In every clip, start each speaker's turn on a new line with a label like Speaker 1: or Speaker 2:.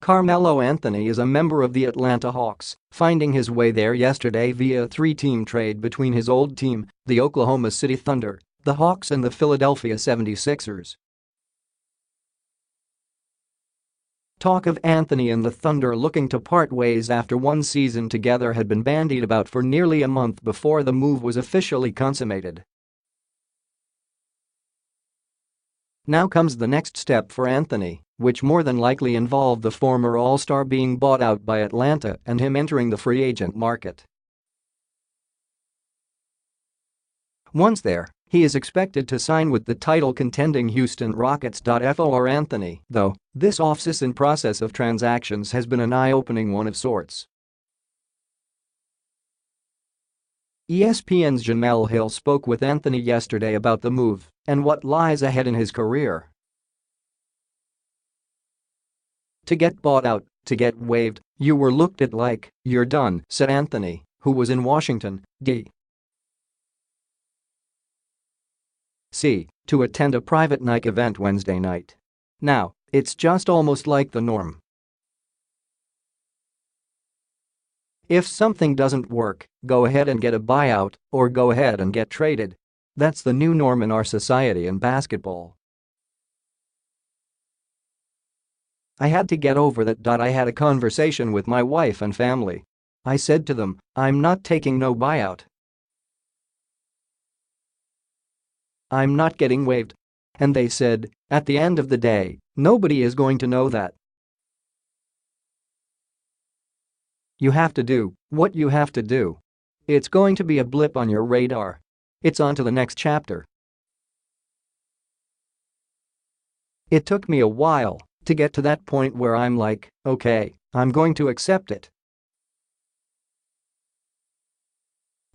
Speaker 1: Carmelo Anthony is a member of the Atlanta Hawks, finding his way there yesterday via a three-team trade between his old team, the Oklahoma City Thunder, the Hawks and the Philadelphia 76ers. Talk of Anthony and the Thunder looking to part ways after one season together had been bandied about for nearly a month before the move was officially consummated. Now comes the next step for Anthony, which more than likely involved the former All-Star being bought out by Atlanta and him entering the free agent market. Once there, he is expected to sign with the title-contending Houston Rockets. For Anthony, though, this offseason process of transactions has been an eye-opening one of sorts. ESPN's Jemele Hill spoke with Anthony yesterday about the move and what lies ahead in his career. To get bought out, to get waived, you were looked at like, "You're done," said Anthony, who was in Washington, D.C. to attend a private Nike event Wednesday night. Now, it's just almost like the norm. If something doesn't work, go ahead and get a buyout or go ahead and get traded. That's the new norm in our society and basketball. I had to get over that. I had a conversation with my wife and family. I said to them, I'm not taking no buyout. I'm not getting waived. And they said, at the end of the day, nobody is going to know that. You have to do what you have to do. It's going to be a blip on your radar. It's on to the next chapter. It took me a while to get to that point where I'm like, okay, I'm going to accept it.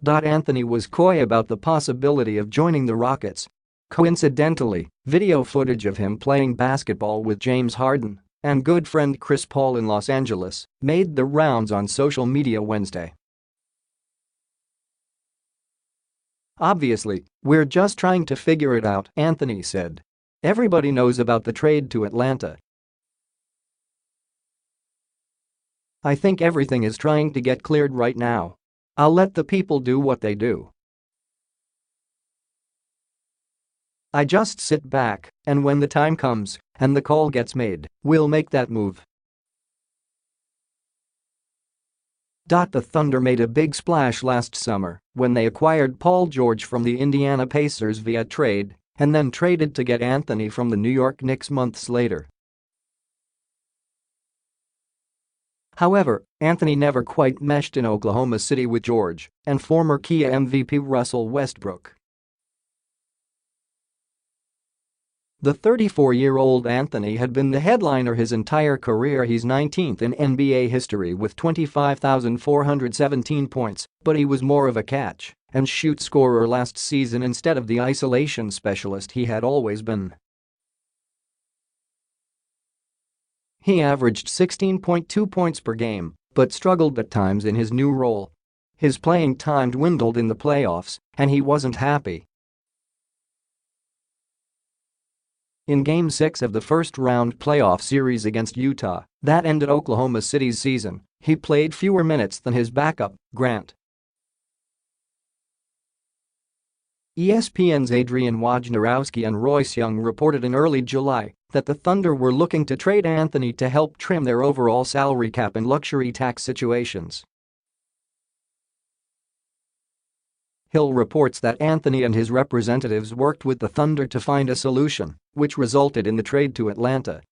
Speaker 1: Anthony was coy about the possibility of joining the Rockets. Coincidentally, video footage of him playing basketball with James Harden and good friend Chris Paul in Los Angeles made the rounds on social media Wednesday. Obviously, we're just trying to figure it out, Anthony said. Everybody knows about the trade to Atlanta. I think everything is trying to get cleared right now. I'll let the people do what they do. I just sit back, and when the time comes and the call gets made, we'll make that move. The Thunder made a big splash last summer when they acquired Paul George from the Indiana Pacers via trade and then traded to get Anthony from the New York Knicks months later. However, Anthony never quite meshed in Oklahoma City with George and former Kia MVP Russell Westbrook. The 34-year-old Anthony had been the headliner his entire career. He's 19th in NBA history with 25,417 points, but he was more of a catch-and-shoot scorer last season instead of the isolation specialist he had always been. He averaged 16.2 points per game, but struggled at times in his new role. His playing time dwindled in the playoffs, and he wasn't happy. In Game 6 of the first-round playoff series against Utah that ended Oklahoma City's season, he played fewer minutes than his backup, Grant. ESPN's Adrian Wojnarowski and Royce Young reported in early July that the Thunder were looking to trade Anthony to help trim their overall salary cap and luxury tax situations. Hill reports that Anthony and his representatives worked with the Thunder to find a solution, which resulted in the trade to Atlanta.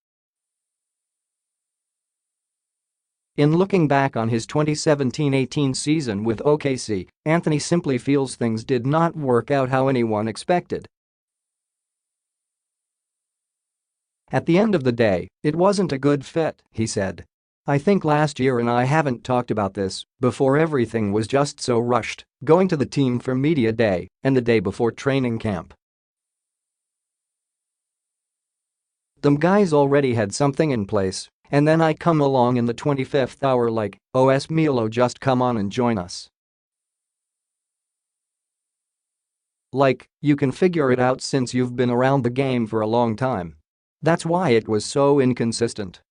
Speaker 1: In looking back on his 2017-18 season with OKC, Anthony simply feels things did not work out how anyone expected. At the end of the day, it wasn't a good fit, he said. I think last year and I haven't talked about this before, everything was just so rushed, going to the team for media day and the day before training camp. Them guys already had something in place, and then I come along in the 25th hour like, "Os Milo, just come on and join us." Like, you can figure it out since you've been around the game for a long time. That's why it was so inconsistent.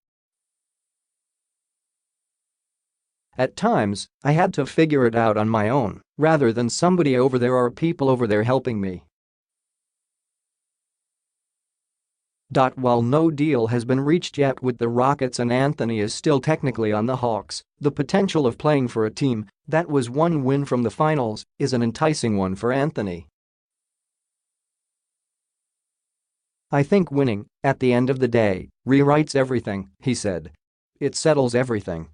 Speaker 1: At times, I had to figure it out on my own, rather than somebody over there or people over there helping me. While no deal has been reached yet with the Rockets and Anthony is still technically on the Hawks, the potential of playing for a team that was one win from the finals is an enticing one for Anthony. "I think winning, at the end of the day, rewrites everything," he said. "It settles everything.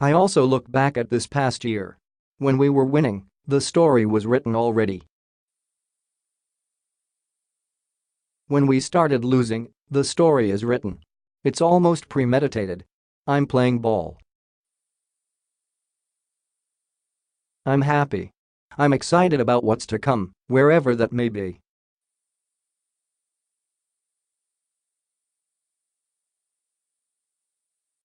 Speaker 1: I also look back at this past year. When we were winning, the story was written already. When we started losing, the story is written. It's almost premeditated. I'm playing ball. I'm happy. I'm excited about what's to come, wherever that may be."